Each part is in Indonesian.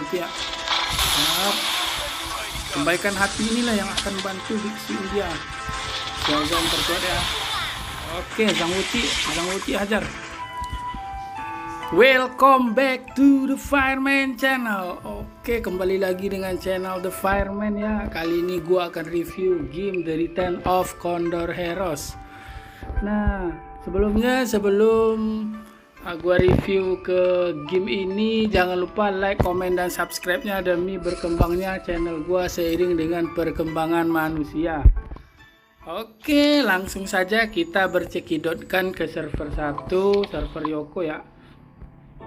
ulti ya. Nah, kebaikan hati inilah yang akan bantu Biksu India. Xiaoyao yang terkuat ya. Oke, Zhang Wuqi hajar. Welcome back to the Fireman Channel. Oke, kembali lagi dengan channel The Fireman ya. Kali ini gua akan review game The Return of Condor Heroes. Nah, sebelum gua review ke game ini, jangan lupa like, komen, dan subscribe-nya demi berkembangnya channel gua seiring dengan perkembangan manusia. Oke, langsung saja kita bercekidotkan ke server 1, server Yoko ya.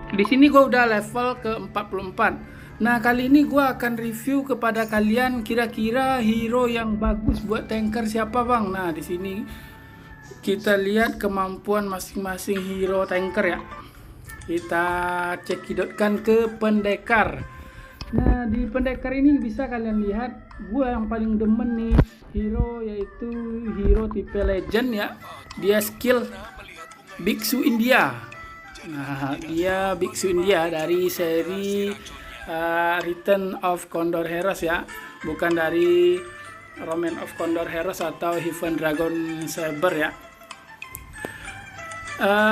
Di sini gue udah level ke 44. Nah, kali ini gue akan review kepada kalian kira-kira hero yang bagus buat tanker siapa, Bang. Nah, di sini kita lihat kemampuan masing-masing hero tanker ya. Kita cekidotkan ke pendekar. Nah, di pendekar ini bisa kalian lihat gue yang paling demen nih hero, yaitu hero tipe legend ya. Dia skill Biksu India. Nah, dia Biksu India dari seri Return of Condor Heroes ya, bukan dari Roman of Condor Heroes atau Heaven Dragon Saber ya.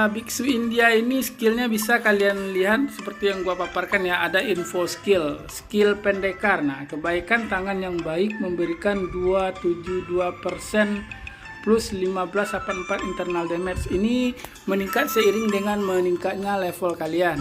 Biksu India ini skillnya bisa kalian lihat seperti yang gua paparkan ya. Ada info skill pendekar. Nah, kebaikan tangan yang baik memberikan 272% plus 1584 internal damage. Ini meningkat seiring dengan meningkatnya level kalian.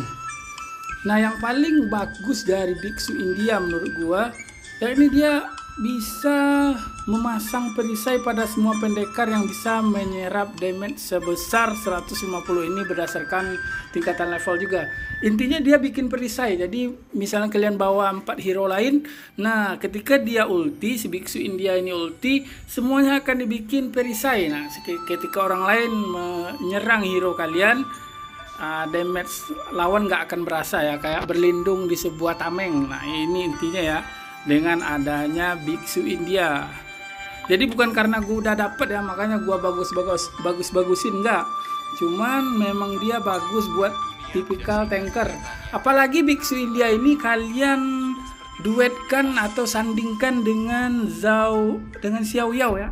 Nah, yang paling bagus dari Biksu India menurut gua, ya ini dia bisa memasang perisai pada semua pendekar yang bisa menyerap damage sebesar 150. Ini berdasarkan tingkatan level juga. Intinya dia bikin perisai. Jadi misalnya kalian bawa 4 hero lain, nah ketika dia ulti, si Biksu India ini ulti, semuanya akan dibikin perisai. Nah, ketika orang lain menyerang hero kalian, damage lawan nggak akan berasa ya, kayak berlindung di sebuah tameng. Nah, ini intinya ya dengan adanya Biksu India. Jadi bukan karena gue udah dapet ya makanya gue bagusin, enggak. Cuman memang dia bagus buat tipikal tanker. Apalagi Biksu India ini kalian duetkan atau sandingkan dengan Xiaoyao ya.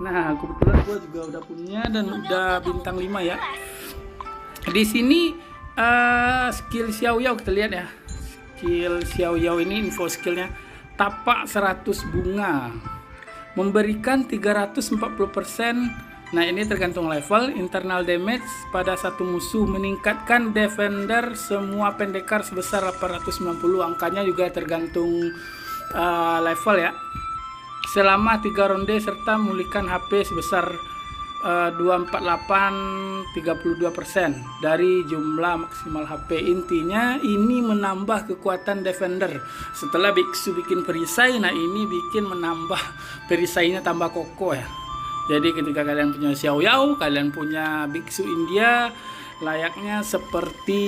Nah, kebetulan gue juga udah punya dan udah bintang 5 ya. Di sini skill Xiaoyao kita lihat ya. Skill Xiaoyao ini info skillnya tapak 100 bunga, memberikan 340%. Nah, ini tergantung level. Internal damage pada satu musuh, meningkatkan defender semua pendekar sebesar 890. Angkanya juga tergantung level ya. Selama 3 ronde serta memulihkan HP sebesar 248 32% dari jumlah maksimal HP. Intinya ini menambah kekuatan defender. Setelah Biksu bikin perisai, nah ini bikin menambah perisainya tambah kokoh ya. Jadi ketika kalian punya Xiaoyao, kalian punya Biksu India, layaknya seperti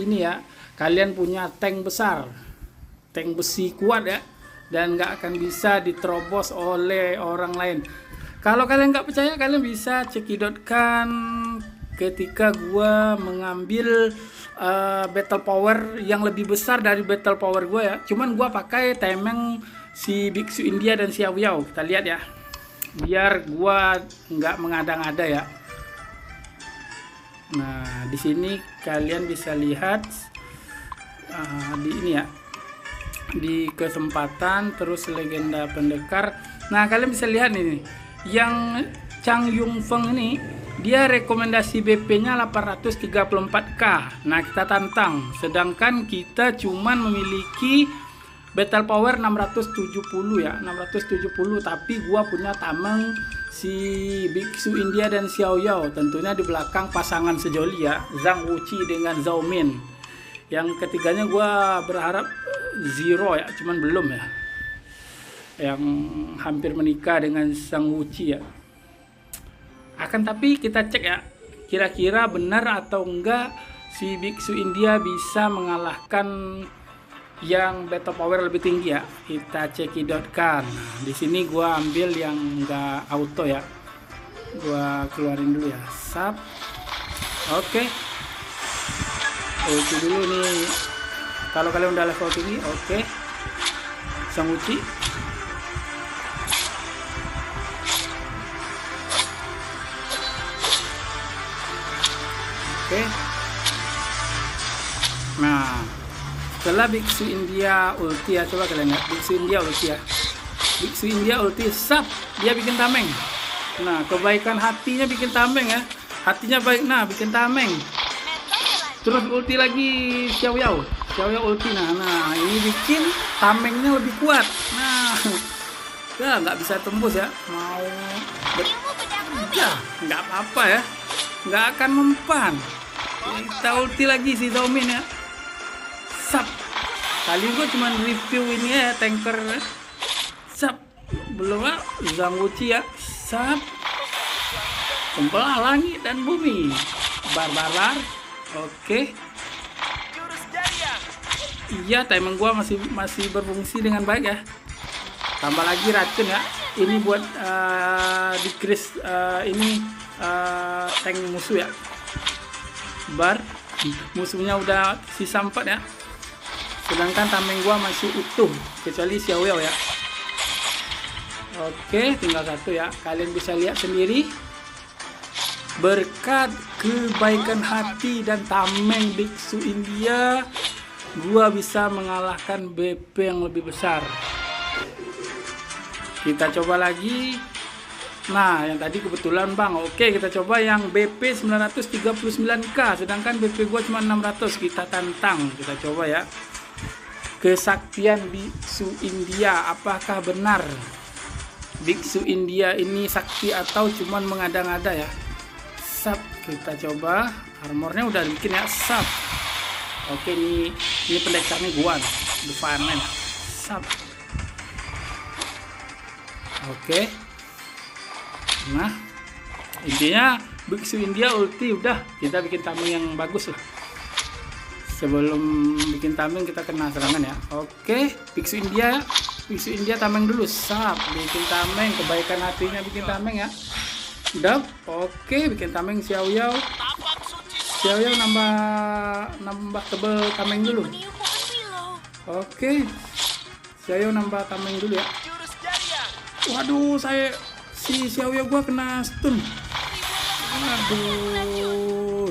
ini ya. Kalian punya tank besar, tank besi kuat ya, dan nggak akan bisa diterobos oleh orang lain. Kalau kalian nggak percaya, kalian bisa cekidotkan ketika gua mengambil battle power yang lebih besar dari battle power gua ya. Cuman gua pakai tameng si Biksu India dan Xiaoyao. Kita lihat ya, biar gua nggak mengada-ngada ya. Nah, di sini kalian bisa lihat di ini ya, di kesempatan terus legenda pendekar. Nah, kalian bisa lihat nih, yang Chang Yung Feng ini dia rekomendasi BP-nya 834k. Nah, kita tantang, sedangkan kita cuman memiliki battle power 670 ya, 670. Tapi gua punya tameng si Biksu India dan Xiaoyao, tentunya di belakang pasangan sejoli ya, Zhang Wuqi dengan Zhao Min. Yang ketiganya gua berharap Zero ya, cuman belum ya, yang hampir menikah dengan Sang Wuqi ya. Akan tapi kita cek ya, kira-kira benar atau enggak si Biksu India bisa mengalahkan yang battle power lebih tinggi ya. Kita cekidotkan. Nah, di sini gua ambil yang enggak auto ya. Gua keluarin dulu ya. Sap. Oke. Itu dulu nih. Kalau kalian udah level tinggi, oke. Sang Uci. Oke. Nah, setelah Biksu India ulti ya, coba kalian lihat Biksu India ulti ya. Biksu India ulti, sap, dia bikin tameng. Nah, kebaikan hatinya bikin tameng ya. Hatinya baik, nah bikin tameng. Terus ulti lagi Xiao Yao ulti, nah ini bikin tamengnya lebih kuat. Nah, ya nggak bisa tembus ya. Mau ya nggak apa-apa ya, nggak akan mempan. Kita ulti lagi si Zaumin ya. Sap. Kali gue cuma review ini ya, tanker. Sap. Belum lah, Zhang Wuqi ya. Sap. Membelah langit dan bumi. Barbar. Oke. Iya, timing gua masih berfungsi dengan baik ya. Tambah lagi racun ya. Ini buat decrease ini tank musuh ya. Musuhnya udah sisa 4 ya. Sedangkan tameng gua masih utuh kecuali Xiao Yao ya. Oke, tinggal 1 ya. Kalian bisa lihat sendiri. Berkat kebaikan hati dan tameng Biksu India, gua bisa mengalahkan BP yang lebih besar. Kita coba lagi. Nah, yang tadi kebetulan bang. Oke, kita coba yang BP 939k, sedangkan BP gua cuma 600. Kita tantang, kita coba ya. Kesaktian Biksu India, apakah benar Biksu India ini sakti atau cuman mengada-ngada ya? Sap, kita coba. Armornya udah bikin ya, sap. Oke, ini pendekarnya gua, The Fireman. Sap. Oke. Nah, intinya Biksu India ulti udah, kita bikin tameng yang bagus lah. Sebelum bikin tameng kita kena serangan ya. Oke, Biksu India tameng dulu. Sap, bikin tameng, kebaikan hatinya bikin tameng ya. Udah, oke, bikin tameng Xiao Yao nambah tebel tameng dulu. Oke, Xiao Yao nambah tameng dulu ya. Waduh, si Xiao Yao gua kena stun. Aduh,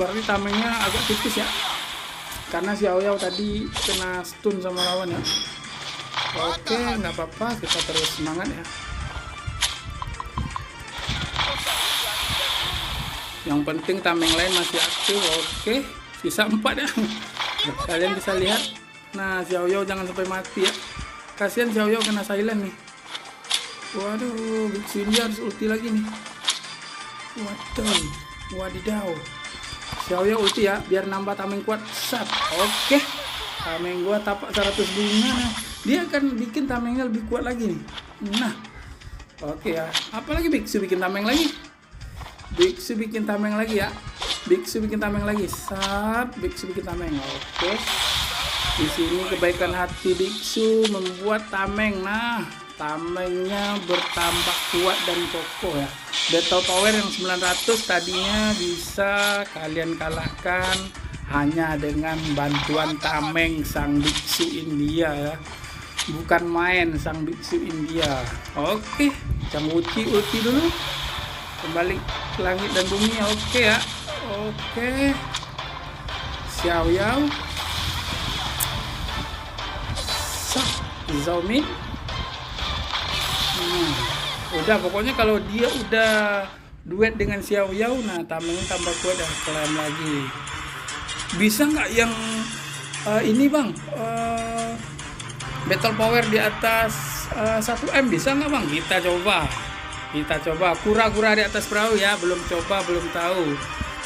berarti tamengnya agak tipis ya, karena Xiao Yao tadi kena stun sama lawan ya. Oke, nggak apa-apa, kita terus semangat ya. Yang penting tameng lain masih aktif. Oke, sisa 4 ya. Kalian bisa lihat. Nah, Xiao Yao jangan sampai mati ya. Kasihan Xiao Yao kena silent nih. Waduh, Biksu India harus ulti lagi nih. Waduh, wadidaw. Xiao Yao ulti ya, biar nambah tameng kuat. Sat. Oke, tameng gua tapak 100 bunga. Nah, dia akan bikin tamengnya lebih kuat lagi nih. Nah, oke ya. Apalagi Biksu bikin tameng lagi. Biksu bikin tameng lagi ya. Biksu bikin tameng lagi. Sat, Biksu bikin tameng. Oke. Di sini kebaikan hati Biksu membuat tameng. Nah, tamengnya bertambah kuat dan kokoh ya. Battle power yang 900 tadinya bisa kalian kalahkan hanya dengan bantuan tameng sang Biksu India ya. Bukan main sang Biksu India. Oke, Zhang Wuqi ulti dulu. Kembali ke langit dan bumi. Oke ya. Oke, Xiao Yao, Zaumin. Udah, pokoknya kalau dia udah duet dengan Xiao Yao, nah tamengnya tambah kuat dan klaim lagi. Bisa nggak yang ini bang, battle power di atas 1M bisa nggak bang? Kita coba kura-kura di atas perahu ya. Belum coba, belum tahu.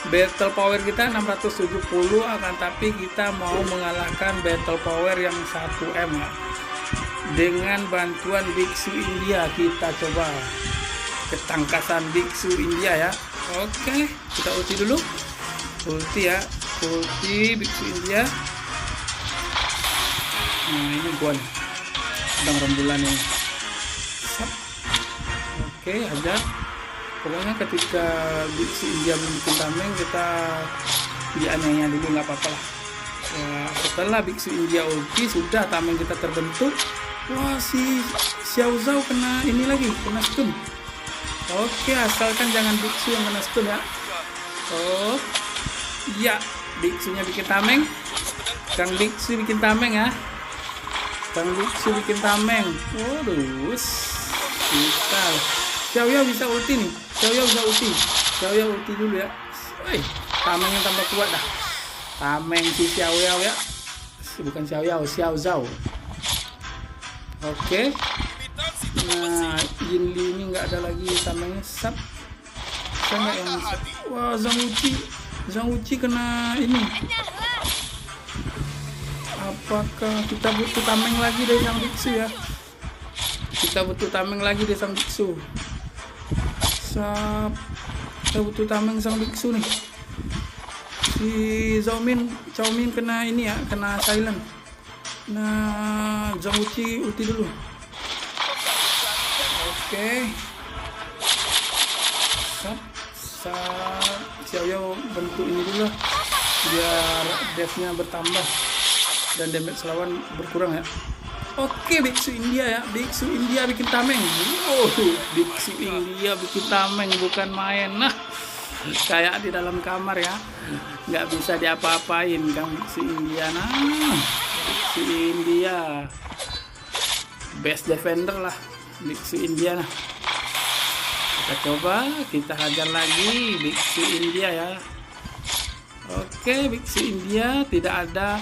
Battle power kita 670, akan tapi kita mau mengalahkan battle power yang 1M ya. Dengan bantuan Biksu India, kita coba ketangkasan Biksu India ya. Oke, kita ulti dulu. Ulti ya, ulti Biksu India. Nah, ini gua nih, sedang rembulan ini. Oke, aja. Pokoknya ketika Biksu India belum bikin tameng, kita dianiaya dulu, nggak apa-apa lah. Setelah Biksu India ulti, sudah tameng kita terbentuk. Wah, si Xiao Zhao kena ini lagi, kena stun. Oke, asalkan jangan Biksu yang kena stun ya. Oh, iya, Biksunya bikin tameng. Kang Biksu bikin tameng ya. Kang Biksu bikin tameng. Waduh, kita Xiao Yao bisa ulti nih. Xiao Yao bisa ulti. Xiao Yao ulti dulu ya. Woi, tameng yang tambah kuat dah. Tameng si Xiao Yao ya. Bukan Xiao Yao, Xiao Zhao. Oke. Nah, Yin Li ini nggak ada lagi tamengnya. Sap. Saya yang wah, Zhang Wuqi kena ini. Apakah kita butuh tameng lagi dari Sang Biksu ya? Kita butuh tameng lagi dari Sang Biksu. Kita butuh tameng Sang Biksu nih. Si Zhao Min kena ini ya, kena silent. Nah, Zhang Wuqi ulti dulu. Oke. Xiao Yao bentuk ini dulu lah, biar death-nya bertambah dan damage lawan berkurang ya. Oke, Biksu India ya. Biksu India bikin tameng. Oh, Biksu India bikin tameng bukan main. Nah, kayak di dalam kamar ya, nggak bisa diapa-apain Kang Biksu India. Nah, Biksu India best defender lah, Biksu India. Nah, kita coba, kita hajar lagi Biksu India ya. Oke, Biksu India tidak ada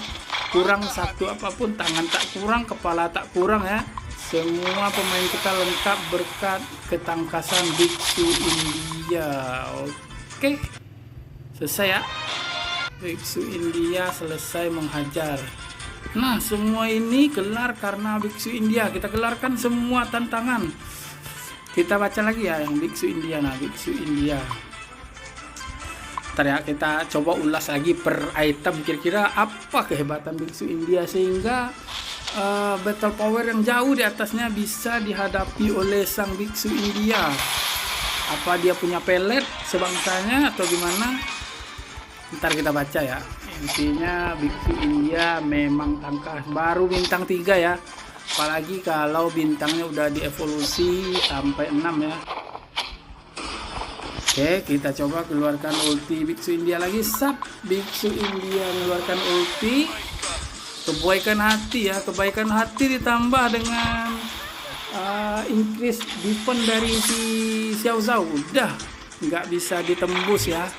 kurang satu apapun, tangan tak kurang, kepala tak kurang ya. Semua pemain kita lengkap berkat ketangkasan Biksu India. Oke, selesai ya. Biksu India selesai menghajar. Nah, semua ini kelar karena Biksu India. Kita kelarkan semua tantangan. Kita baca lagi ya yang Biksu India. Nah, Biksu India. Ntar ya, kita coba ulas lagi per item kira-kira apa kehebatan Biksu India sehingga battle power yang jauh di atasnya bisa dihadapi oleh sang Biksu India. Apa dia punya pelet sebangsanya atau gimana? Ntar kita baca ya. Intinya Biksu India memang tangkas, baru bintang 3 ya. Apalagi kalau bintangnya udah dievolusi sampai 6 ya. Oke, kita coba keluarkan ulti Biksu India lagi. Sap, Biksu India mengeluarkan ulti. Kebaikan hati ya, kebaikan hati ditambah dengan increase defense dari si Xiao Zhao. Udah nggak bisa ditembus ya,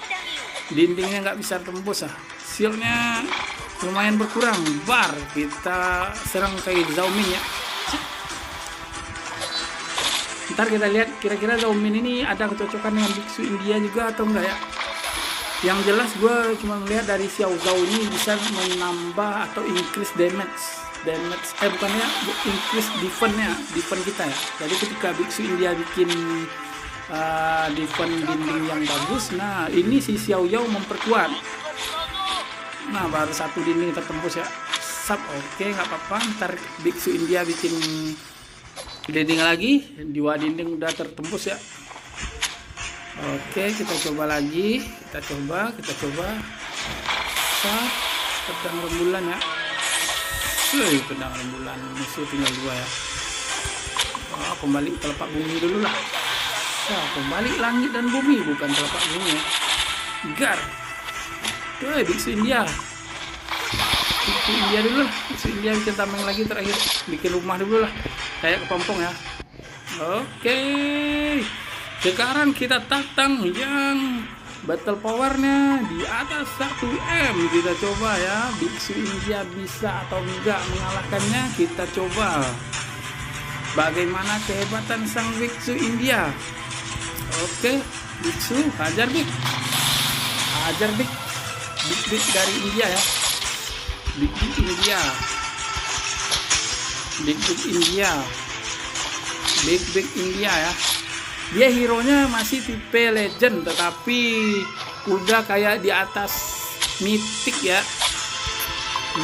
dindingnya nggak bisa tembus ya. Shieldnya lumayan berkurang. Bar kita serang kayak Zhao Min ya. Ntar kita lihat kira-kira Zhao Min ini ada kecocokan dengan Biksu India juga atau enggak ya. Yang jelas gue cuma melihat dari Xiao Zhao ini bisa menambah atau increase damage bukannya increase defense kita ya. Jadi ketika Biksu India bikin defense dinding yang bagus, nah ini si Xiao Yao memperkuat. Nah, baru satu dinding tertembus ya. Sap, oke, nggak apa-apa. Ntar Biksu India bikin dinding lagi, 2 dinding udah tertembus ya. Oke, kita coba lagi. Kita coba. Sap, pedang rembulan ya. Pedang rembulan musuh tinggal 2 ya. Oh, kembali telapak bumi dulu lah. Nah, kembali langit dan bumi, bukan telapak bumi ya. Gar. Biksu India. Biksu India dulu lah. Biksu India bikin tameng lagi terakhir. Bikin rumah dulu lah. Kayak kepompong ya. Oke. Sekarang kita tantang yang battle powernya di atas 1M. Kita coba ya. Biksu India bisa atau enggak mengalahkannya. Kita coba. Bagaimana kehebatan sang Biksu India. Oke. Biksu, hajar Bik. Hajar Bik. Big dari India ya. Big India. Big India ya. Dia hero-nya masih tipe legend tetapi udah kayak di atas mitik ya.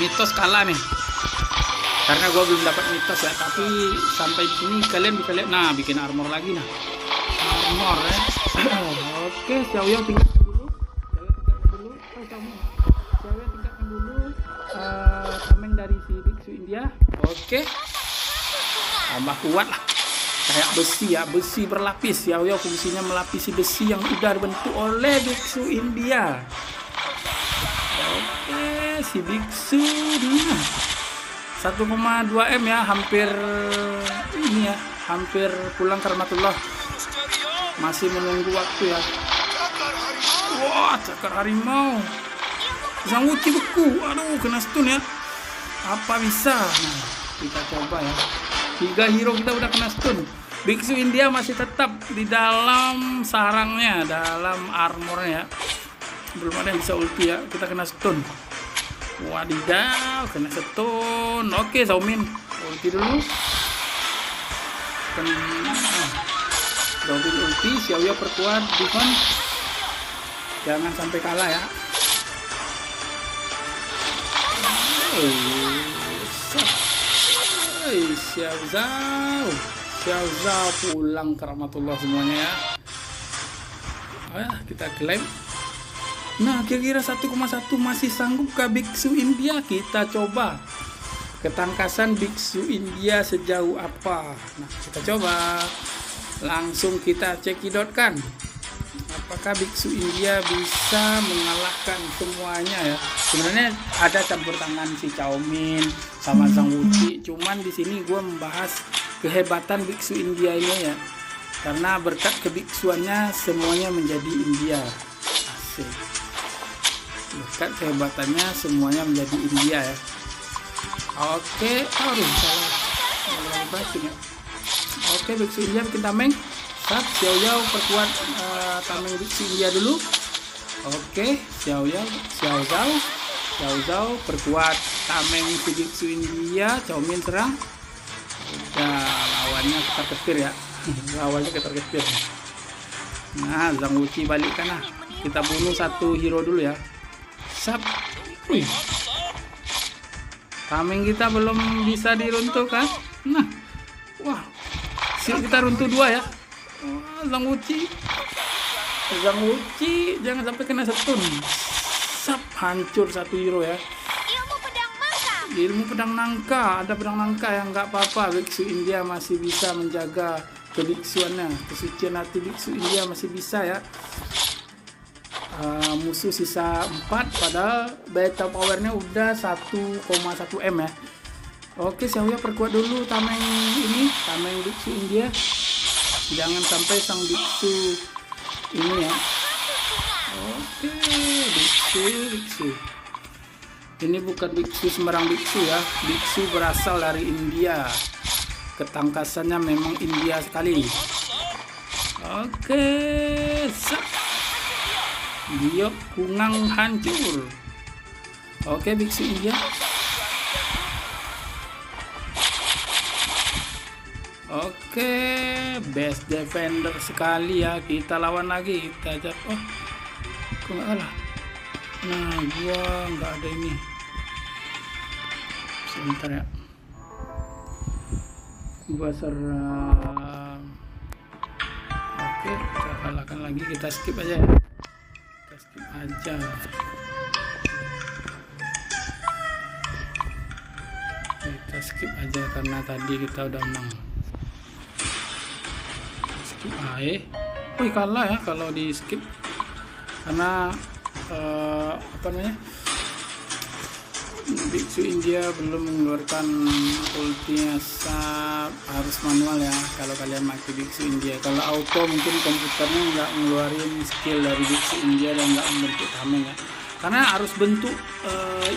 Mitos kalah nih. Karena gua belum dapat mitos ya, tapi sampai di sini kalian bisa lihat. Nah, bikin armor lagi nah. Armor ya. Oke, Xiao Yao tinggalkan dulu. India. Oke. Tambah kuat lah. Kayak besi ya, besi berlapis. Xiao Yao fungsinya melapisi besi yang sudah dibentuk oleh biksu India. Oke, si biksu dia 1,2 M ya, hampir ini ya, hampir pulang ke rahmatullah. Masih menunggu waktu ya. Wah, cakar harimau. Zhang Wuqi beku. Aduh, kena stun ya. Apa bisa? Nah, kita coba ya. 3 hero kita udah kena stun. Biksu India masih tetap di dalam sarangnya, dalam armornya. Belum ada yang bisa ulti ya. Kita kena stun. Wadidaw, kena stun. Oke, Xiaomin ulti dulu. Xiaomin ulti, Xiao Yao perkuat defense. Jangan sampai kalah ya. Xiao Zhao pulang ke rahmatullah semuanya ya. Kita klaim. Nah, kira-kira 1,1 masih sanggupkah biksu India? Kita coba ketangkasan biksu India sejauh apa. Nah, kita coba langsung kita cekidotkan. Apakah biksu India bisa mengalahkan semuanya ya? Sebenarnya ada campur tangan si Xiaomin sama Zhang Wuqi. Cuman di sini gue membahas kehebatan biksu India ini ya. Karena berkat kebiksuannya semuanya menjadi India. Asik. Berkat kehebatannya semuanya menjadi India ya. Oke, salah. Ya. Oke, biksu India bikin tameng. Xiao Yao perkuat tameng biksu India dulu. Oke, Xiao Zhao perkuat tameng biksu India. Xiaomin serang. Udah, lawannya ketar-ketir ya. Lawannya ketar-ketir. Nah, Zhang Wuqi balik kan. Kita bunuh satu hero dulu ya. Wih. Tameng kita belum bisa diruntuhkan. Nah, wah, shield kita runtuh 2 ya. Wah, Zhang Wuqi jangan sampai kena stun. Hancur satu hero ya. Ilmu pedang nangka, ada pedang nangka yang nggak apa-apa. Biksu India masih bisa menjaga kebiksuannya, kesucian hati biksu India masih bisa ya. Musuh sisa 4, padahal beta powernya udah 1,1 M ya. Oke, Xiao Yao perkuat dulu tameng biksu India. Jangan sampai sang biksu ini ya. Oke, biksu. Ini bukan biksu sembarang biksu ya. Biksu berasal dari India. Ketangkasannya memang India sekali. Oke, Giok kunang hancur. Oke, biksu India. Oke, best defender sekali ya. Kita lawan lagi. Kita ajak. Oh, kok nggak kalah? Nah, gua nggak ada ini. Sebentar ya. Gua serang. Oke, kita kalahkan lagi. Kita skip aja ya. Kita skip aja karena tadi kita udah menang. Skip aja. Wih, kalah ya kalau di skip karena apa namanya, biksu India belum mengeluarkan ultinya. Harus manual ya kalau kalian pakai biksu India. Kalau auto mungkin komputernya nggak ngeluarin skill dari biksu India dan nggak membentuk tameng ya, karena harus bentuk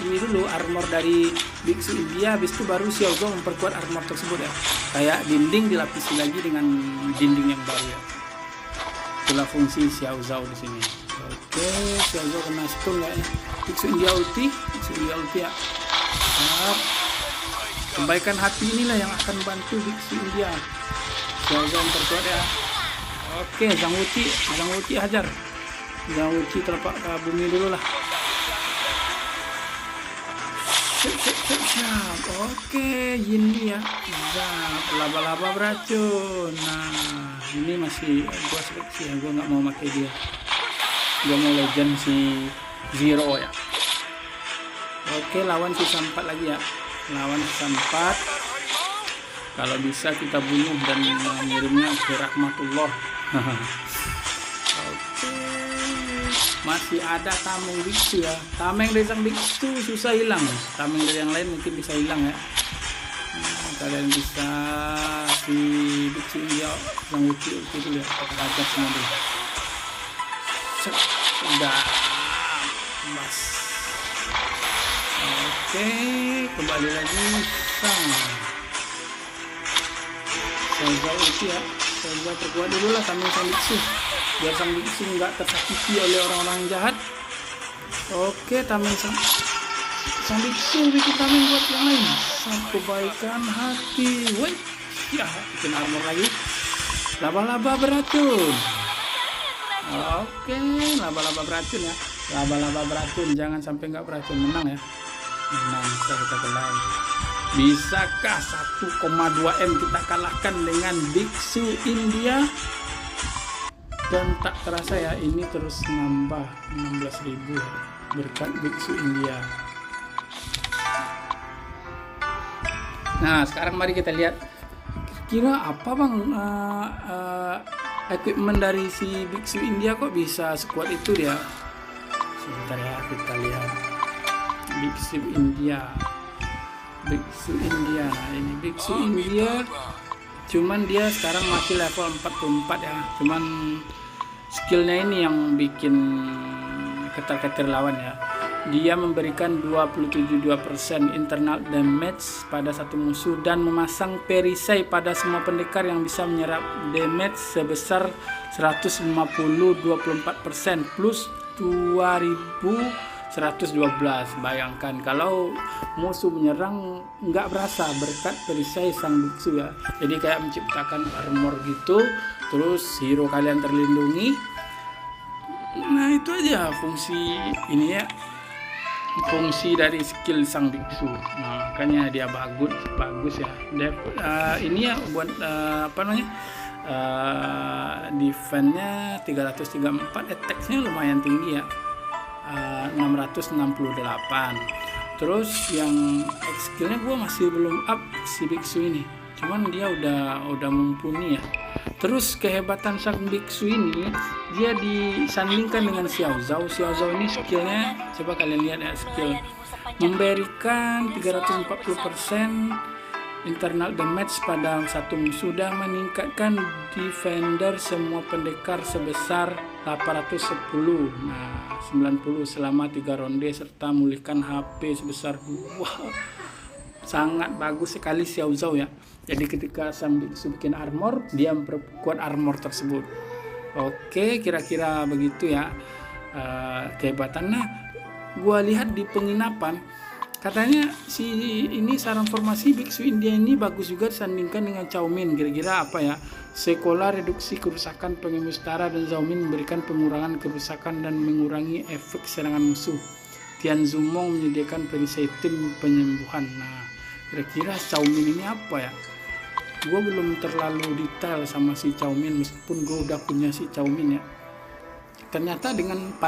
ini dulu armor dari biksu India, habis itu baru Xiao Zhao memperkuat armor tersebut ya. Kayak dinding dilapisi lagi dengan dinding yang baru ya. Itulah fungsi Xiao Zhao di sini. Oke, Xiao Zhao kena stun ya. Biksu India ulti ya. Kebaikan hati inilah yang akan bantu biksu India. Xiao Zhao memperkuat ya. Oke, Zhang Wuqi hajar. Zhang Wuqi terlepak ke bumi dulu lah. Siap. Oke, Yindi ya. Laba-laba beracun. Nah, ini masih gua seleksi ya. Gua nggak mau pakai dia. Gua mau legend si Zero ya. Oke, lawan sisa 4 lagi ya. lawan sisa 4. Kalau bisa kita bunuh dan mengirimnya ke rahmatullah. Oke. Masih ada tameng biksu ya. Tameng dari sang biksu susah hilang. Tameng dari yang lain mungkin bisa hilang ya. Kalian bisa si biksu India yang lucu itu lihat kaca semua dulu. Udah mas. Oke, kembali lagi sang Selza itu ya. Selza perkuat dulu lah kami sang biksu, biar sang biksu nggak tersakiti oleh orang-orang jahat. Oke, tameng sang biksu bikin tameng buat yang lain. Sang kebaikan hati, woi, ya bikin armor lagi. Laba-laba beracun. Oke, laba-laba beracun ya. Laba-laba beracun, jangan sampai nggak beracun. Menang ya. Menang, bisa kita kelar. Bisakah 1,2 M kita kalahkan dengan biksu India? Dan tak terasa ya, ini terus nambah 16.000 berkat biksu India. Nah, sekarang mari kita lihat kira apa bang equipment dari si biksu India kok bisa sekuat itu dia. Sebentar ya, kita lihat biksu India. Biksu India, ini biksu India, cuman dia sekarang masih level 44 ya. Cuman skillnya ini yang bikin ketar-ketir lawan ya. Dia memberikan 27,2% internal damage pada satu musuh dan memasang perisai pada semua pendekar yang bisa menyerap damage sebesar 150 24% plus 2112. Bayangkan kalau musuh menyerang nggak berasa berkat perisai sang biksu ya. Jadi kayak menciptakan armor gitu, terus hero kalian terlindungi. Nah itu aja fungsi ini ya, fungsi dari skill sang biksu. Nah, makanya dia bagus ya. Ini ya buat apa namanya, defense-nya 334, attack-nya lumayan tinggi ya, 668. Terus yang skill-nya gue masih belum up si biksu ini, cuman dia udah mumpuni ya. Terus kehebatan sang biksu ini, dia disandingkan dengan Xiao Zhao. Xiao Zhao ini skillnya, coba kalian lihat ya, skill memberikan 340% internal damage pada satu musuh dan meningkatkan defender semua pendekar sebesar 810, nah 90 selama 3 ronde serta memulihkan HP sebesar 2. Sangat bagus sekali Xiao Zhao ya. Jadi ketika sang biksu bikin armor, dia memperkuat armor tersebut. Oke, kira-kira begitu ya kehebatannya. Gua lihat di penginapan, katanya si ini saran formasi biksu India ini bagus juga disandingkan dengan Cao Min. Kira-kira apa ya? Sekolah reduksi kerusakan pengemis setara dan Cao Min memberikan pengurangan kerusakan dan mengurangi efek serangan musuh. Tian Zumong menyediakan perisai tim penyembuhan. Nah, kira-kira Cao Min ini apa ya? Gue belum terlalu detail sama si Cao Min, meskipun gue udah punya si Cao Min ya. Ternyata dengan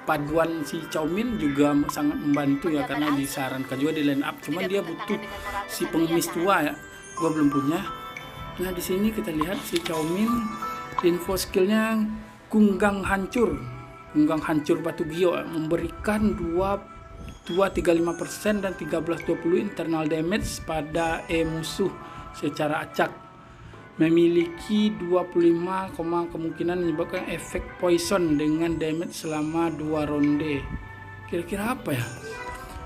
paduan si Cao Min juga sangat membantu ya, karena disarankan juga di line up. Cuman dia butuh si pengemis tua ya, gue belum punya. Nah di sini kita lihat si Cao Min, info skillnya Gunggang Hancur Batu Gio ya, memberikan 235% dan 1320 internal damage pada musuh secara acak. Memiliki 25, kemungkinan menyebabkan efek poison dengan damage selama 2 ronde. Kira-kira apa ya?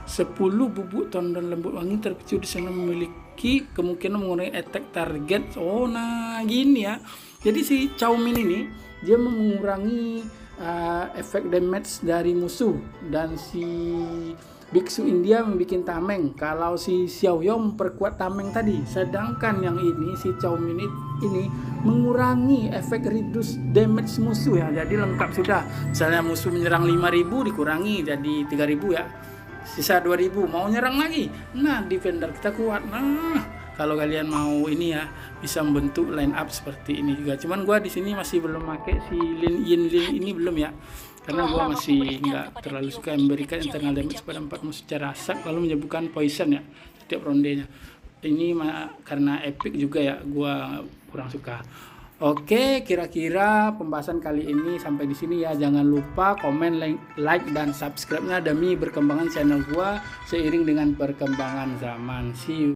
10 bubuk tondan lembut wangi terpicu di sana memiliki kemungkinan mengurangi attack target. Oh, nah gini ya. Jadi si Cao Min ini dia mengurangi efek damage dari musuh, dan si biksu India membuat tameng. Kalau si Xiao Yong memperkuat tameng tadi, sedangkan yang ini si Cao Min ini mengurangi efek reduce damage musuh ya. Jadi lengkap sudah. Misalnya musuh menyerang 5.000 dikurangi jadi 3.000 ya. Sisa 2.000, mau nyerang lagi. Nah, defender kita kuat. Nah, kalau kalian mau ini ya, bisa membentuk line up seperti ini juga. Cuman gua di sini masih belum pakai si Lin ini belum ya. Karena gue masih nggak terlalu suka memberikan internal damage pada 4 musuh secara asap lalu menyebabkan poison ya. setiap rondenya. Ini karena epic juga ya, gua kurang suka. Oke, kira-kira pembahasan kali ini sampai di sini ya. Jangan lupa komen, like dan subscribe-nya demi berkembangan channel gua seiring dengan perkembangan zaman. See you.